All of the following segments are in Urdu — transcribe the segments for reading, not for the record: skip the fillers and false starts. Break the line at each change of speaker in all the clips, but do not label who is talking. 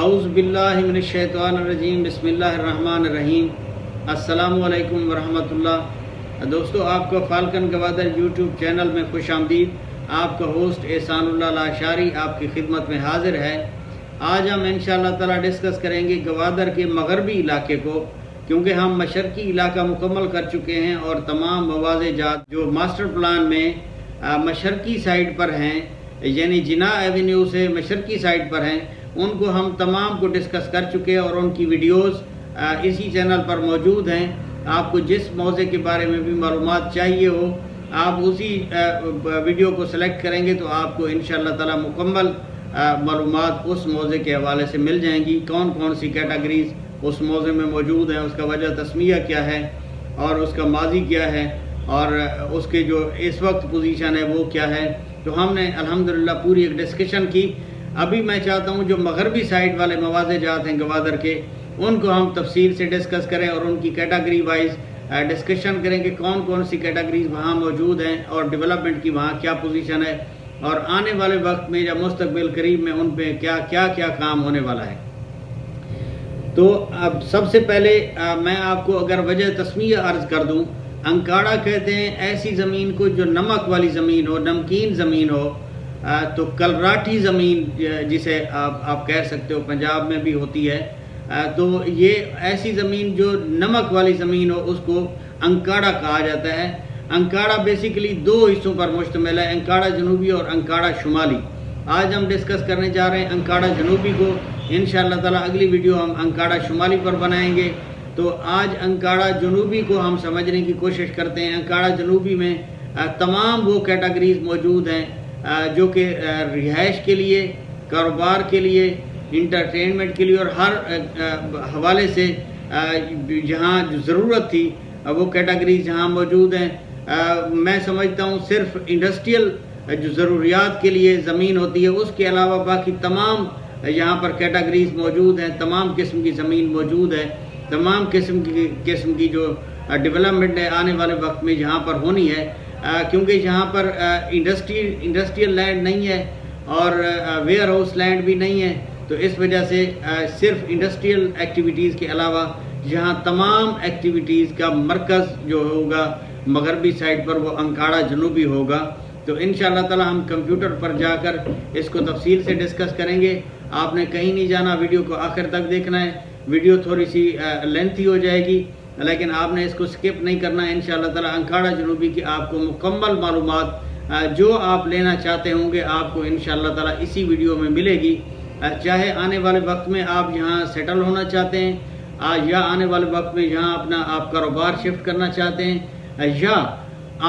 اعوذ باللہ من الشیطان الرجیم بسم اللہ الرحمن الرحیم السلام علیکم ورحمۃ اللہ۔ دوستو، آپ کو فالکن گوادر یوٹیوب چینل میں خوش آمدید۔ آپ کا ہوسٹ احسان اللہ لاشاری آپ کی خدمت میں حاضر ہے۔ آج ہم انشاءاللہ تعالی ڈسکس کریں گے گوادر کے مغربی علاقے کو، کیونکہ ہم مشرقی علاقہ مکمل کر چکے ہیں اور تمام مواضع جات جو ماسٹر پلان میں مشرقی سائڈ پر ہیں، یعنی جناح ایونیو سے مشرقی سائڈ پر ہیں، ان کو ہم تمام کو ڈسکس کر چکے ہیں اور ان کی ویڈیوز اسی چینل پر موجود ہیں۔ آپ کو جس موضوع کے بارے میں بھی معلومات چاہیے ہو، آپ اسی ویڈیو کو سلیکٹ کریں گے تو آپ کو انشاءاللہ تعالی مکمل معلومات اس موضوع کے حوالے سے مل جائیں گی۔ کون کون سی کیٹیگریز اس موضوع میں موجود ہیں، اس کا وجہ تسمیہ کیا ہے اور اس کا ماضی کیا ہے اور اس کے جو اس وقت پوزیشن ہے وہ کیا ہے، تو ہم نے الحمدللہ پوری ایک ڈسکشن کی۔ ابھی میں چاہتا ہوں جو مغربی سائڈ والے مواضع جات ہیں گوادر کے، ان کو ہم تفصیل سے ڈسکس کریں اور ان کی کیٹیگری وائز ڈسکشن کریں کہ کون کون سی کیٹیگریز وہاں موجود ہیں اور ڈیولپمنٹ کی وہاں کیا پوزیشن ہے، اور آنے والے وقت میں یا مستقبل قریب میں ان پہ کیا کیا کام ہونے والا ہے۔ تو اب سب سے پہلے میں آپ کو اگر وجہ تسمیہ عرض کر دوں، انکاڑا کہتے ہیں ایسی زمین کو جو نمک والی زمین ہو، نمکین زمین ہو، تو کلراٹھی زمین جسے آپ کہہ سکتے ہو، پنجاب میں بھی ہوتی ہے، تو یہ ایسی زمین جو نمک والی زمین ہو اس کو انکاڑا کہا جاتا ہے۔ انکاڑا بیسیکلی دو حصوں پر مشتمل ہے، انکاڑا جنوبی اور انکاڑا شمالی۔ آج ہم ڈسکس کرنے جا رہے ہیں انکاڑا جنوبی کو، انشاءاللہ تعالی اگلی ویڈیو ہم انکاڑا شمالی پر بنائیں گے۔ تو آج انکاڑا جنوبی کو ہم سمجھنے کی کوشش کرتے ہیں۔ انکاڑا جنوبی میں تمام وہ کیٹیگریز موجود ہیں جو کہ رہائش کے لیے، کاروبار کے لیے، انٹرٹینمنٹ کے لیے اور ہر حوالے سے جہاں ضرورت تھی وہ کیٹیگریز جہاں موجود ہیں۔ میں سمجھتا ہوں صرف انڈسٹریل جو ضروریات کے لیے زمین ہوتی ہے، اس کے علاوہ باقی تمام یہاں پر کیٹیگریز موجود ہیں، تمام قسم کی زمین موجود ہے، تمام قسم کی جو ڈیولپمنٹ ہے آنے والے وقت میں یہاں پر ہونی ہے، کیونکہ یہاں پر انڈسٹریل لینڈ نہیں ہے اور ویئر ہاؤس لینڈ بھی نہیں ہے، تو اس وجہ سے صرف انڈسٹریل ایکٹیویٹیز کے علاوہ یہاں تمام ایکٹیویٹیز کا مرکز جو ہوگا مغربی سائڈ پر وہ انکاڑا جنوبی ہوگا۔ تو انشاءاللہ تعالی ہم کمپیوٹر پر جا کر اس کو تفصیل سے ڈسکس کریں گے۔ آپ نے کہیں نہیں جانا، ویڈیو کو آخر تک دیکھنا ہے۔ ویڈیو تھوڑی سی لینتھی ہو جائے گی لیکن آپ نے اس کو سکپ نہیں کرنا ہے۔ انشاءاللہ تعالی انکاڑا جنوبی کی آپ کو مکمل معلومات جو آپ لینا چاہتے ہوں گے آپ کو انشاءاللہ تعالی اسی ویڈیو میں ملے گی۔ چاہے آنے والے وقت میں آپ یہاں سیٹل ہونا چاہتے ہیں یا آنے والے وقت میں یہاں آپ کاروبار شفٹ کرنا چاہتے ہیں، یا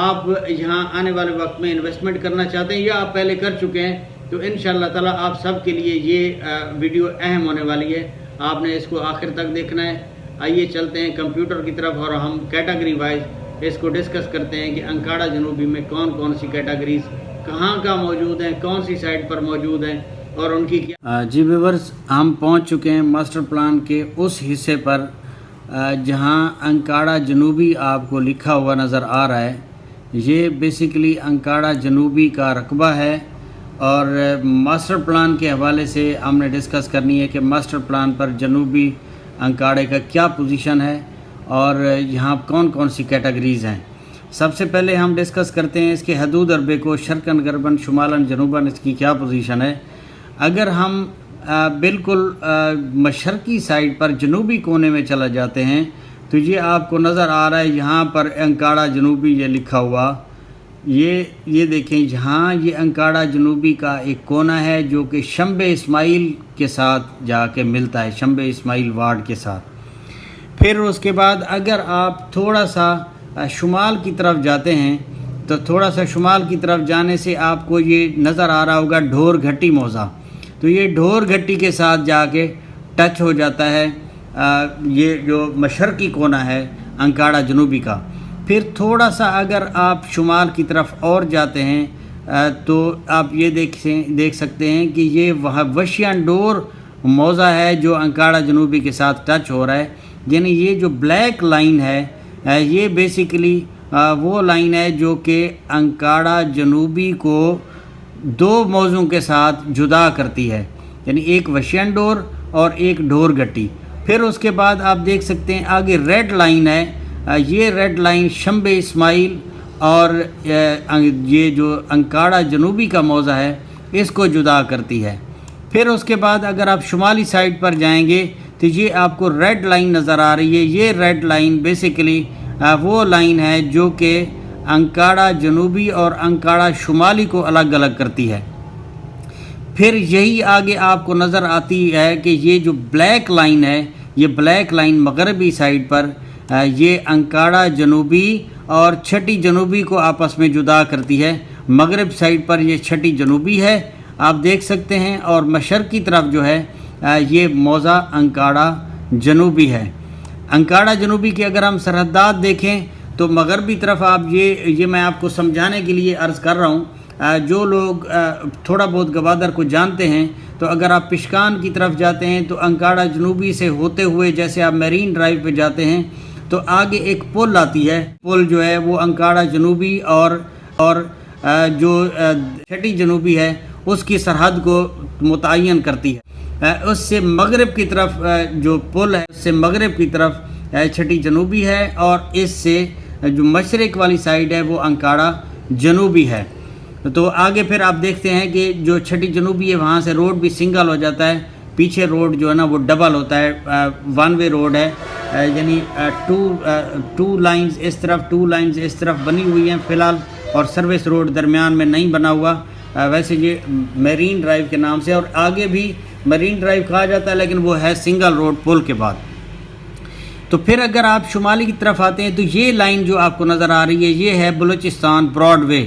آپ یہاں آنے والے وقت میں انویسٹمنٹ کرنا چاہتے ہیں، یا آپ پہلے کر چکے ہیں، تو انشاءاللہ تعالی آپ سب کے لیے یہ ویڈیو اہم ہونے والی ہے۔ آپ نے اس کو آخر تک دیکھنا ہے۔ آئیے چلتے ہیں کمپیوٹر کی طرف اور ہم کیٹیگری وائز اس کو ڈسکس کرتے ہیں کہ انکاڑا جنوبی میں کون کون سی کیٹیگریز کہاں موجود ہیں، کون سی سائٹ پر موجود ہیں اور ان کی کیا۔ جی ویورز، ہم پہنچ چکے ہیں ماسٹر پلان کے اس حصے پر جہاں انکاڑا جنوبی آپ کو لکھا ہوا نظر آ رہا ہے۔ یہ بیسیکلی انکاڑا جنوبی کا رقبہ ہے اور ماسٹر پلان کے حوالے سے ہم نے ڈسکس کرنی ہے کہ ماسٹر پلان پر جنوبی انکاڑے کا کیا پوزیشن ہے اور یہاں کون کون سی کیٹیگریز ہیں۔ سب سے پہلے ہم ڈسکس کرتے ہیں اس کے حدود عربے کو، شرقاً غرباً شمالاً جنوباً اس کی کیا پوزیشن ہے۔ اگر ہم بالکل مشرقی سائڈ پر جنوبی کونے میں چلا جاتے ہیں تو یہ آپ کو نظر آ رہا ہے، یہاں پر انکاڑا جنوبی یہ لکھا ہوا، یہ دیکھیں یہاں یہ انکاڑا جنوبی کا ایک کونا ہے جو کہ شمب اسماعیل کے ساتھ جا کے ملتا ہے، شمب اسماعیل وارڈ کے ساتھ۔ پھر اس کے بعد اگر آپ تھوڑا سا شمال کی طرف جاتے ہیں تو تھوڑا سا شمال کی طرف جانے سے آپ کو یہ نظر آ رہا ہوگا ڈھور گھٹی موضع، تو یہ ڈھور گھٹی کے ساتھ جا کے ٹچ ہو جاتا ہے یہ جو مشرقی کونا ہے انکاڑا جنوبی کا۔ پھر تھوڑا سا اگر آپ شمال کی طرف اور جاتے ہیں تو آپ یہ دیکھ سکتے ہیں کہ یہ وہاں وشیان ڈور موضع ہے جو انکاڑا جنوبی کے ساتھ ٹچ ہو رہا ہے، یعنی یہ جو بلیک لائن ہے یہ بیسیکلی وہ لائن ہے جو کہ انکاڑا جنوبی کو دو موضوع کے ساتھ جدا کرتی ہے، یعنی ایک وشیان ڈور اور ایک ڈھور گٹی۔ پھر اس کے بعد آپ دیکھ سکتے ہیں آگے ریڈ لائن ہے، یہ ریڈ لائن شمب اسماعیل اور یہ جو انکاڑا جنوبی کا موضع ہے اس کو جدا کرتی ہے۔ پھر اس کے بعد اگر آپ شمالی سائڈ پر جائیں گے تو یہ آپ کو ریڈ لائن نظر آ رہی ہے۔ یہ ریڈ لائن بیسیکلی وہ لائن ہے جو کہ انکاڑا جنوبی اور انکاڑا شمالی کو الگ الگ کرتی ہے۔ پھر یہی آگے آپ کو نظر آتی ہے کہ یہ جو بلیک لائن ہے، یہ بلیک لائن مغربی سائڈ پر یہ انکاڑا جنوبی اور چھٹی جنوبی کو آپس میں جدا کرتی ہے۔ مغرب سائڈ پر یہ چھٹی جنوبی ہے آپ دیکھ سکتے ہیں، اور مشرقی طرف جو ہے یہ موضع انکاڑا جنوبی ہے۔ انکاڑا جنوبی کے اگر ہم سرحدات دیکھیں تو مغربی طرف آپ یہ میں آپ کو سمجھانے کے لیے عرض کر رہا ہوں، جو لوگ تھوڑا بہت گوادر کو جانتے ہیں تو اگر آپ پشکان کی طرف جاتے ہیں تو انکاڑا جنوبی سے ہوتے ہوئے جیسے آپ میرین ڈرائیو پہ جاتے ہیں تو آگے ایک پل آتی ہے، پل جو ہے وہ انکاڑا جنوبی اور جو چھٹی جنوبی ہے اس کی سرحد کو متعین کرتی ہے۔ اس سے مغرب کی طرف جو پل ہے اس سے مغرب کی طرف چھٹی جنوبی ہے، اور اس سے جو مشرق والی سائڈ ہے وہ انکاڑا جنوبی ہے۔ تو آگے پھر آپ دیکھتے ہیں کہ جو چھٹی جنوبی ہے وہاں سے روڈ بھی سنگل ہو جاتا ہے، پیچھے روڈ جو ہے نا وہ ڈبل ہوتا ہے، ون وے روڈ ہے، یعنی ٹو لائنز اس طرف ٹو لائنز اس طرف بنی ہوئی ہیں فی الحال، اور سروس روڈ درمیان میں نہیں بنا ہوا، ویسے یہ میرین ڈرائیو کے نام سے، اور آگے بھی میرین ڈرائیو کہا جاتا ہے لیکن وہ ہے سنگل روڈ پل کے بعد۔ تو پھر اگر آپ شمالی کی طرف آتے ہیں تو یہ لائن جو آپ کو نظر آ رہی ہے یہ ہے بلوچستان براڈ وے۔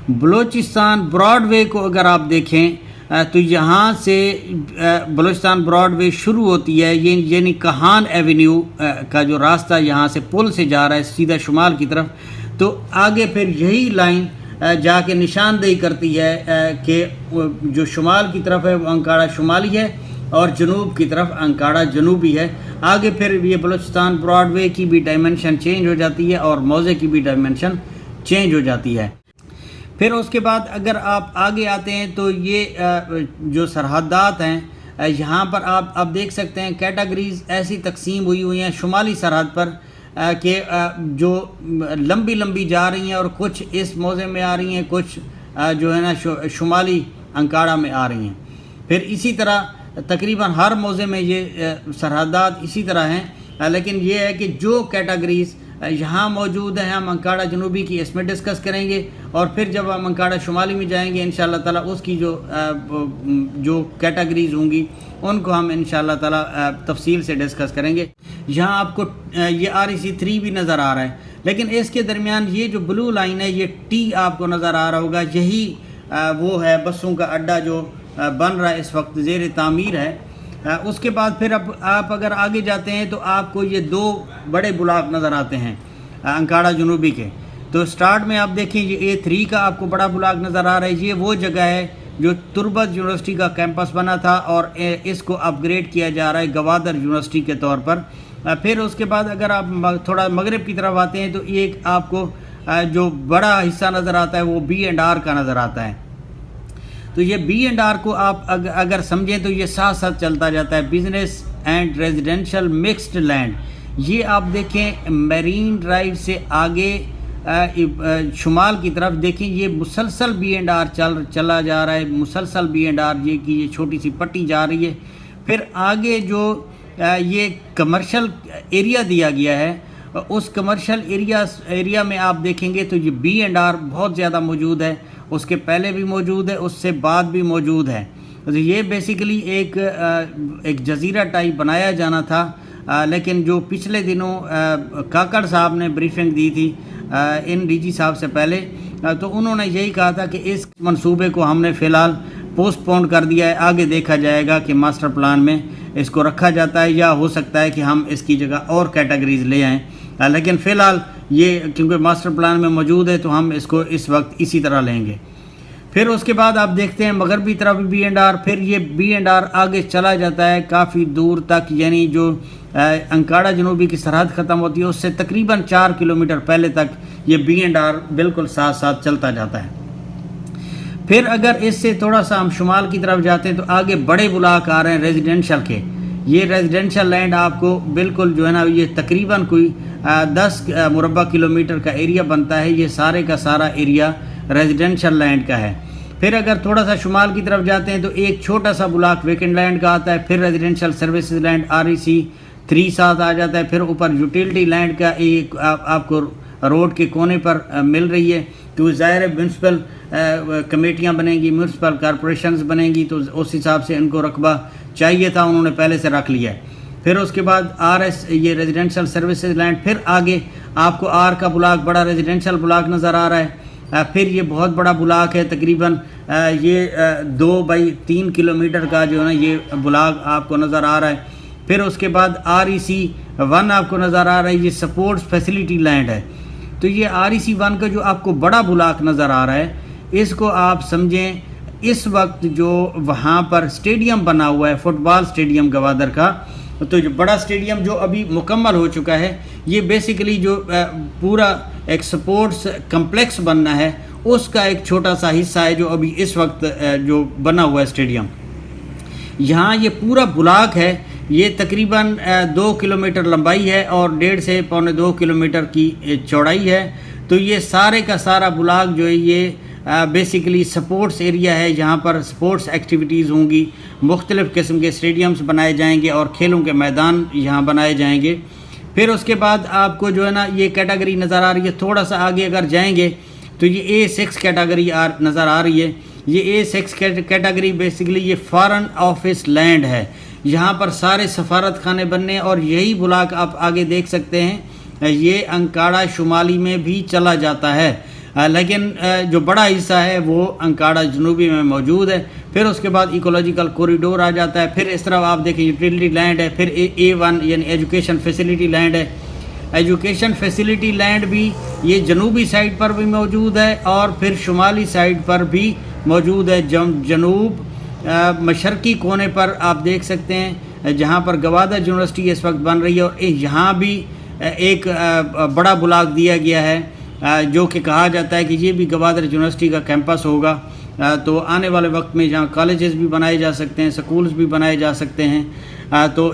بلوچستان براڈ وے کو اگر آپ دیکھیں تو یہاں سے بلوچستان براڈ وے شروع ہوتی ہے، یعنی کہان ایونیو کا جو راستہ یہاں سے پل سے جا رہا ہے سیدھا شمال کی طرف، تو آگے پھر یہی لائن جا کے نشاندہی کرتی ہے کہ جو شمال کی طرف ہے وہ انکاڑا شمالی ہے اور جنوب کی طرف انکاڑا جنوبی ہے۔ آگے پھر یہ بلوچستان براڈ وے کی بھی ڈائمنشن چینج ہو جاتی ہے اور موضع کی بھی ڈائمنشن چینج ہو جاتی ہے۔ پھر اس کے بعد اگر آپ آگے آتے ہیں تو یہ جو سرحدات ہیں یہاں پر آپ دیکھ سکتے ہیں کیٹیگریز ایسی تقسیم ہوئی ہیں شمالی سرحد پر کہ جو لمبی لمبی جا رہی ہیں، اور کچھ اس موضع میں آ رہی ہیں، کچھ جو ہے نا شمالی انکاڑا میں آ رہی ہیں۔ پھر اسی طرح تقریباً ہر موضع میں یہ سرحدات اسی طرح ہیں، لیکن یہ ہے کہ جو کیٹیگریز یہاں موجود ہیں ہم انکاڑا جنوبی کی اس میں ڈسکس کریں گے، اور پھر جب ہم انکاڑا شمالی میں جائیں گے انشاءاللہ تعالیٰ اس کی جو کیٹیگریز ہوں گی ان کو ہم انشاءاللہ تعالیٰ تفصیل سے ڈسکس کریں گے۔ یہاں آپ کو یہ REC3 بھی نظر آ رہا ہے، لیکن اس کے درمیان یہ جو بلو لائن ہے یہ T آپ کو نظر آ رہا ہوگا، یہی وہ ہے بسوں کا اڈا جو بن رہا ہے اس وقت، زیر تعمیر ہے۔ اس کے بعد پھر اب آپ اگر آگے جاتے ہیں تو آپ کو یہ دو بڑے بلاک نظر آتے ہیں انکاڑا جنوبی کے۔ تو سٹارٹ میں آپ دیکھیں یہ A3 کا آپ کو بڑا بلاک نظر آ رہا ہے، یہ وہ جگہ ہے جو تربت یونیورسٹی کا کیمپس بنا تھا اور اس کو اپ گریڈ کیا جا رہا ہے گوادر یونیورسٹی کے طور پر۔ پھر اس کے بعد اگر آپ تھوڑا مغرب کی طرف آتے ہیں تو ایک آپ کو جو بڑا حصہ نظر آتا ہے وہ B&R کا نظر آتا ہے۔ تو یہ B&R کو آپ اگر سمجھیں تو یہ ساتھ ساتھ چلتا جاتا ہے، business and residential mixed land. یہ آپ دیکھیں میرین ڈرائیو سے آگے شمال کی طرف دیکھیں یہ مسلسل B&R چلا جا رہا ہے، مسلسل B&R یہ کہ یہ چھوٹی سی پٹی جا رہی ہے۔ پھر آگے جو یہ کمرشل ایریا دیا گیا ہے اس کمرشل ایریا میں آپ دیکھیں گے تو یہ B&R بہت زیادہ موجود ہے، اس کے پہلے بھی موجود ہے، اس سے بعد بھی موجود ہے۔ تو یہ بیسیکلی ایک جزیرہ ٹائپ بنایا جانا تھا، لیکن جو پچھلے دنوں کاکڑ صاحب نے بریفنگ دی تھی ان DG صاحب سے پہلے، تو انہوں نے یہی کہا تھا کہ اس منصوبے کو ہم نے فی الحال پوسٹ پون کر دیا ہے، آگے دیکھا جائے گا کہ ماسٹر پلان میں اس کو رکھا جاتا ہے یا ہو سکتا ہے کہ ہم اس کی جگہ اور کیٹیگریز لے آئیں، لیکن فی الحال یہ کیونکہ ماسٹر پلان میں موجود ہے تو ہم اس کو اس وقت اسی طرح لیں گے۔ پھر اس کے بعد آپ دیکھتے ہیں مغربی طرف B&R، پھر یہ B&R آگے چلا جاتا ہے کافی دور تک، یعنی جو انکاڑا جنوبی کی سرحد ختم ہوتی ہے اس سے تقریباً 4 کلومیٹر پہلے تک یہ B&R بالکل ساتھ ساتھ چلتا جاتا ہے۔ پھر اگر اس سے تھوڑا سا ہم شمال کی طرف جاتے ہیں تو آگے بڑے بلاک آ رہے ہیں ریزیڈینشل کے، یہ ریزیڈنشل لینڈ آپ کو بالکل جو ہے نا یہ تقریباً کوئی 10 مربع کلومیٹر کا ایریا بنتا ہے. یہ سارے کا سارا ایریا ریزیڈنشل لینڈ کا ہے. پھر اگر تھوڑا سا شمال کی طرف جاتے ہیں تو ایک چھوٹا سا بلاک ویکنڈ لینڈ کا آتا ہے. پھر ریزیڈنشل سروسز لینڈ REC 3 ساتھ آ جاتا ہے. پھر اوپر یوٹیلٹی لینڈ کا ایک آپ کو روڈ کے کونے پر مل رہی ہے. تو ظاہر میونسپل کمیٹیاں بنیں گی, میونسپل کارپوریشنز بنیں گی, تو اس حساب سے ان کو رقبہ چاہیے تھا, انہوں نے پہلے سے رکھ لیا ہے. پھر اس کے بعد RS یہ ریزیڈنشل سروسز لینڈ. پھر آگے آپ کو R کا بلاک بڑا ریزیڈنشل بلاک نظر آ رہا ہے. پھر یہ بہت بڑا بلاک ہے, تقریباً یہ 2/3 کلومیٹر کا جو ہے نا یہ بلاک آپ کو نظر آ رہا ہے. پھر اس کے بعد REC 1 آپ کو نظر آ رہا ہے, یہ سپورٹس فیسیلیٹی لینڈ ہے. تو یہ REC 1 کا جو آپ کو بڑا بلاک نظر آ رہا ہے, اس کو آپ سمجھیں اس وقت جو وہاں پر اسٹیڈیم بنا ہوا ہے, فٹ بال اسٹیڈیم گوادر کا, تو جو بڑا اسٹیڈیم جو ابھی مکمل ہو چکا ہے, یہ بیسیکلی جو پورا ایک سپورٹس کمپلیکس بننا ہے اس کا ایک چھوٹا سا حصہ ہے جو ابھی اس وقت جو بنا ہوا ہے اسٹیڈیم. یہاں یہ پورا بلاک ہے, یہ تقریباً 2 کلومیٹر لمبائی ہے اور 1.5 سے 2.25 کلومیٹر کی چوڑائی ہے. تو یہ سارے کا سارا بلاک جو ہے یہ بیسیکلی سپورٹس ایریا ہے, جہاں پر سپورٹس ایکٹیویٹیز ہوں گی, مختلف قسم کے اسٹیڈیمز بنائے جائیں گے اور کھیلوں کے میدان یہاں بنائے جائیں گے. پھر اس کے بعد آپ کو جو ہے نا یہ کیٹیگری نظر آ رہی ہے. تھوڑا سا آگے اگر جائیں گے تو یہ A6 کیٹیگری نظر آ رہی ہے. یہ A6 کیٹیگری بیسیکلی یہ فارن آفس لینڈ ہے, یہاں پر سارے سفارت خانے بننے, اور یہی بلاک آپ آگے دیکھ سکتے ہیں یہ انکاڑا شمالی میں بھی چلا جاتا ہے, لیکن جو بڑا حصہ ہے وہ انکاڑا جنوبی میں موجود ہے. پھر اس کے بعد ایکولوجیکل کوریڈور آ جاتا ہے. پھر اس طرح آپ دیکھیں یوٹیلٹی لینڈ ہے. پھر A1 یعنی ایجوکیشن فیسیلیٹی لینڈ ہے. ایجوکیشن فیسیلیٹی لینڈ بھی یہ جنوبی سائڈ پر بھی موجود ہے اور پھر شمالی سائڈ پر بھی موجود ہے. جنوب مشرقی کونے پر آپ دیکھ سکتے ہیں جہاں پر گوادر یونیورسٹی اس وقت بن رہی ہے, اور یہاں بھی ایک بڑا بلاک دیا گیا ہے جو کہ کہا جاتا ہے کہ یہ بھی گوادر یونیورسٹی کا کیمپس ہوگا. تو آنے والے وقت میں جہاں کالجز بھی بنائے جا سکتے ہیں, سکولز بھی بنائے جا سکتے ہیں. تو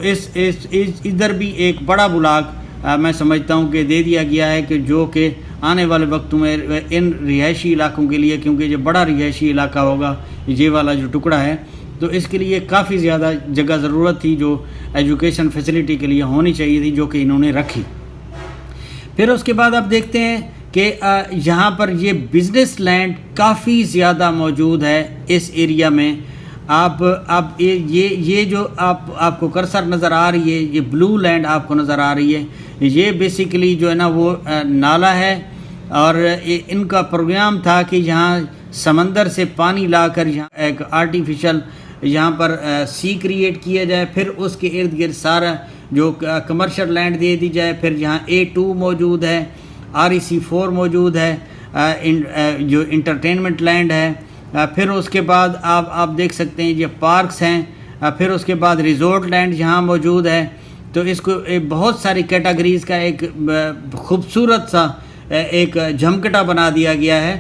ادھر بھی ایک بڑا بلاک میں سمجھتا ہوں کہ دے دیا گیا ہے, کہ جو کہ آنے والے وقتوں میں ان رہائشی علاقوں کے لیے, کیونکہ یہ بڑا رہائشی علاقہ ہوگا یہ والا جو ٹکڑا ہے, تو اس کے لیے کافی زیادہ جگہ ضرورت تھی جو ایجوکیشن فیسیلیٹی کے لیے ہونی چاہیے تھی, جو کہ انہوں نے رکھی. پھر اس کے بعد آپ دیکھتے ہیں کہ یہاں پر یہ بزنس لینڈ کافی زیادہ موجود ہے اس ایریا میں. آپ یہ جو آپ کو کرسر نظر آ رہی ہے, یہ بلو لینڈ آپ کو نظر آ رہی ہے, یہ بیسیکلی جو ہے نا وہ نالا ہے, اور ان کا پروگرام تھا کہ یہاں سمندر سے پانی لا کر یہاں ایک آرٹیفیشل یہاں پر سی کریٹ کیا جائے. پھر اس کے ارد گرد سارا جو کمرشل لینڈ دے دی جائے. پھر یہاں A2 موجود ہے, REC 4 موجود ہے, جو انٹرٹینمنٹ لینڈ ہے. پھر اس کے بعد آپ دیکھ سکتے ہیں یہ پارکس ہیں. پھر اس کے بعد ریزورٹ لینڈ یہاں موجود ہے. تو اس کو بہت ساری کیٹیگریز کا ایک خوبصورت سا ایک جھمکٹا بنا دیا گیا ہے.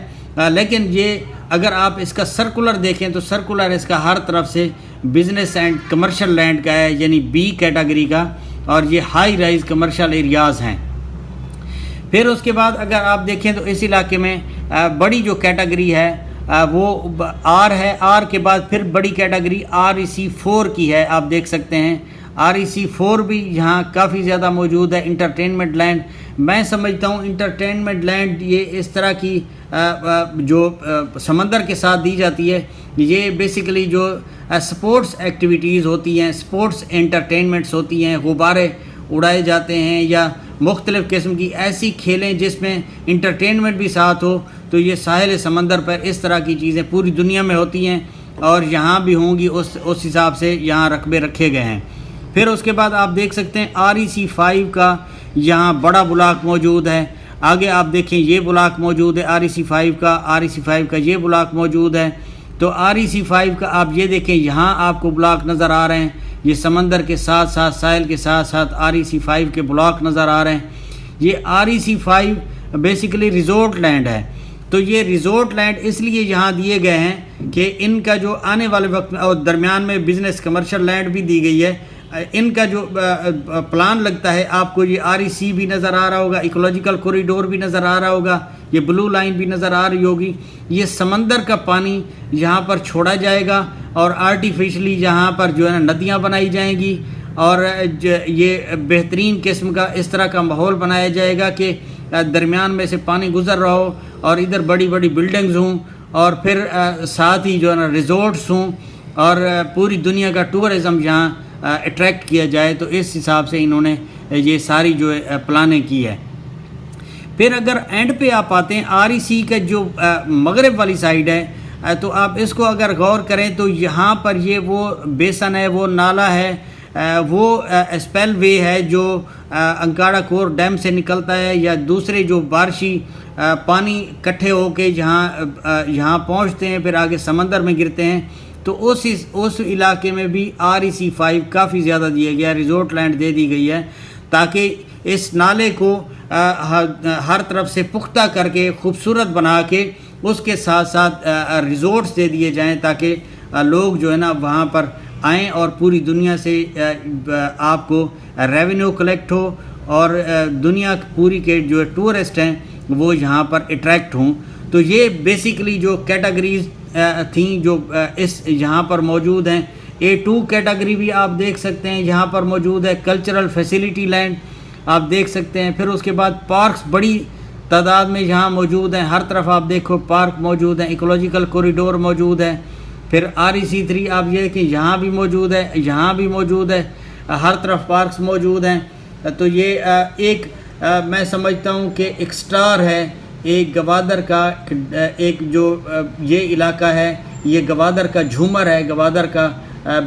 لیکن یہ اگر آپ اس کا سرکولر دیکھیں تو سرکولر اس کا ہر طرف سے بزنس اینڈ کمرشل لینڈ کا ہے, یعنی B کیٹیگری کا, اور یہ ہائی رائز کمرشل ایریاز ہیں. پھر اس کے بعد اگر آپ دیکھیں تو اس علاقے میں بڑی جو کیٹیگری ہے وہ R ہے. R کے بعد پھر بڑی کیٹیگری REC 4 کی ہے, آپ دیکھ سکتے ہیں. REC 4 بھی یہاں کافی زیادہ موجود ہے. انٹرٹینمنٹ لینڈ میں سمجھتا ہوں انٹرٹینمنٹ لینڈ یہ اس طرح کی جو سمندر کے ساتھ دی جاتی ہے, یہ بیسیکلی جو سپورٹس ایکٹیویٹیز ہوتی ہیں, سپورٹس انٹرٹینمنٹس ہوتی ہیں, غبارے اڑائے جاتے ہیں یا مختلف قسم کی ایسی کھیلیں جس میں انٹرٹینمنٹ بھی ساتھ ہو, تو یہ ساحل سمندر پر اس طرح کی چیزیں پوری دنیا میں ہوتی ہیں اور یہاں بھی ہوں گی. اس حساب سے یہاں رقبے رکھے گئے ہیں. پھر اس کے بعد آپ دیکھ سکتے ہیں REC 5 کا یہاں بڑا بلاک موجود ہے. آگے آپ دیکھیں یہ بلاک موجود ہے REC 5 کا. REC 5 کا یہ بلاک موجود ہے. تو REC 5 کا آپ یہ دیکھیں یہاں آپ کو بلاک نظر آ رہے ہیں, یہ سمندر کے ساتھ ساتھ ساحل کے ساتھ ساتھ REC 5 کے بلاک نظر آ رہے ہیں. یہ REC 5 بیسیکلی ریزورٹ لینڈ ہے. تو یہ ریزورٹ لینڈ اس لیے یہاں دیے گئے ہیں کہ ان کا جو آنے والے وقت میں اور درمیان میں بزنس کمرشل لینڈ بھی دی گئی ہے, ان کا جو پلان لگتا ہے آپ کو یہ REC بھی نظر آ رہا ہوگا, ایکولوجیکل کوریڈور بھی نظر آ رہا ہوگا, یہ بلو لائن بھی نظر آ رہی ہوگی. یہ سمندر کا پانی یہاں پر چھوڑا جائے گا اور آرٹیفیشلی یہاں پر جو ہے نا ندیاں بنائی جائیں گی, اور یہ بہترین قسم کا اس طرح کا ماحول بنایا جائے گا کہ درمیان میں سے پانی گزر رہا ہو اور ادھر بڑی بڑی بلڈنگز ہوں, اور پھر ساتھ ہی جو ہے نا ریزورٹس ہوں, اور پوری دنیا کا ٹورزم یہاں اٹریکٹ کیا جائے. تو اس حساب سے انہوں نے یہ ساری جو ہے پلانیں کی ہے. پھر اگر اینڈ پہ آپ آتے ہیں REC کا جو مغرب والی سائیڈ ہے, تو آپ اس کو اگر غور کریں تو یہاں پر یہ وہ بیسن ہے, وہ نالا ہے, وہ اسپیل وے ہے جو انکاڑا کور ڈیم سے نکلتا ہے, یا دوسرے جو بارشی پانی کٹھے ہو کے یہاں پہنچتے ہیں پھر آگے سمندر میں گرتے ہیں. تو اس علاقے میں بھی REC 5 کافی زیادہ دیا گیا, ریزورٹ لینڈ دے دی گئی ہے تاکہ اس نالے کو ہر طرف سے پختہ کر کے خوبصورت بنا کے اس کے ساتھ ساتھ ریزورٹس دے دیے جائیں تاکہ لوگ جو ہے نا وہاں پر آئیں اور پوری دنیا سے آپ کو ریونیو کلیکٹ ہو, اور دنیا پوری کے جو ٹورسٹ ہیں وہ یہاں پر اٹریکٹ ہوں. تو یہ بیسیکلی جو کیٹیگریز تھیں جو اس یہاں پر موجود ہیں. A2 کیٹیگری بھی آپ دیکھ سکتے ہیں یہاں پر موجود ہے, کلچرل فیسیلیٹی لینڈ آپ دیکھ سکتے ہیں. پھر اس کے بعد پارکس بڑی تعداد میں یہاں موجود ہیں, ہر طرف آپ دیکھو پارک موجود ہیں, ایکولوجیکل کوریڈور موجود ہے. پھر REC 3 آپ یہ کہ یہاں بھی موجود ہے, یہاں بھی موجود ہے, ہر طرف پارکس موجود ہیں. تو یہ ایک میں سمجھتا ہوں کہ ایک سٹار ہے ایک گوادر کا, ایک جو یہ علاقہ ہے یہ گوادر کا جھومر ہے, گوادر کا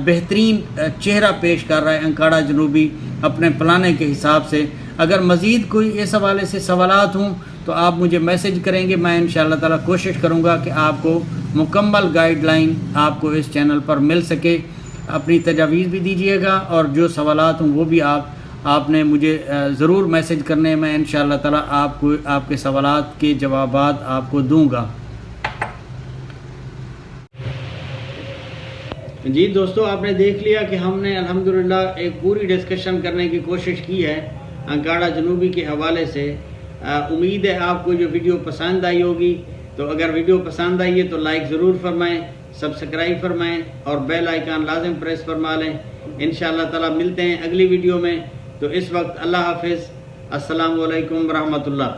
بہترین چہرہ پیش کر رہا ہے انکاڑا جنوبی اپنے پلانے کے حساب سے. اگر مزید کوئی اس حوالے سے سوالات ہوں تو آپ مجھے میسج کریں گے, میں انشاءاللہ تعالی کوشش کروں گا کہ آپ کو مکمل گائیڈ لائن آپ کو اس چینل پر مل سکے. اپنی تجاویز بھی دیجیے گا, اور جو سوالات ہوں وہ بھی آپ نے مجھے ضرور میسج کرنے, میں انشاءاللہ تعالی آپ کو آپ کے سوالات کے جوابات آپ کو دوں گا. جی دوستو, آپ نے دیکھ لیا کہ ہم نے الحمدللہ ایک پوری ڈسکشن کرنے کی کوشش کی ہے انکاڑا جنوبی کے حوالے سے. امید ہے آپ کو جو ویڈیو پسند آئی ہوگی. تو اگر ویڈیو پسند آئی ہے تو لائک ضرور فرمائیں, سبسکرائب فرمائیں اور بیل آئیکن لازم پریس فرما لیں. انشاءاللہ تعالی ملتے ہیں اگلی ویڈیو میں. تو اس وقت اللہ حافظ, السلام علیکم ورحمۃ اللہ.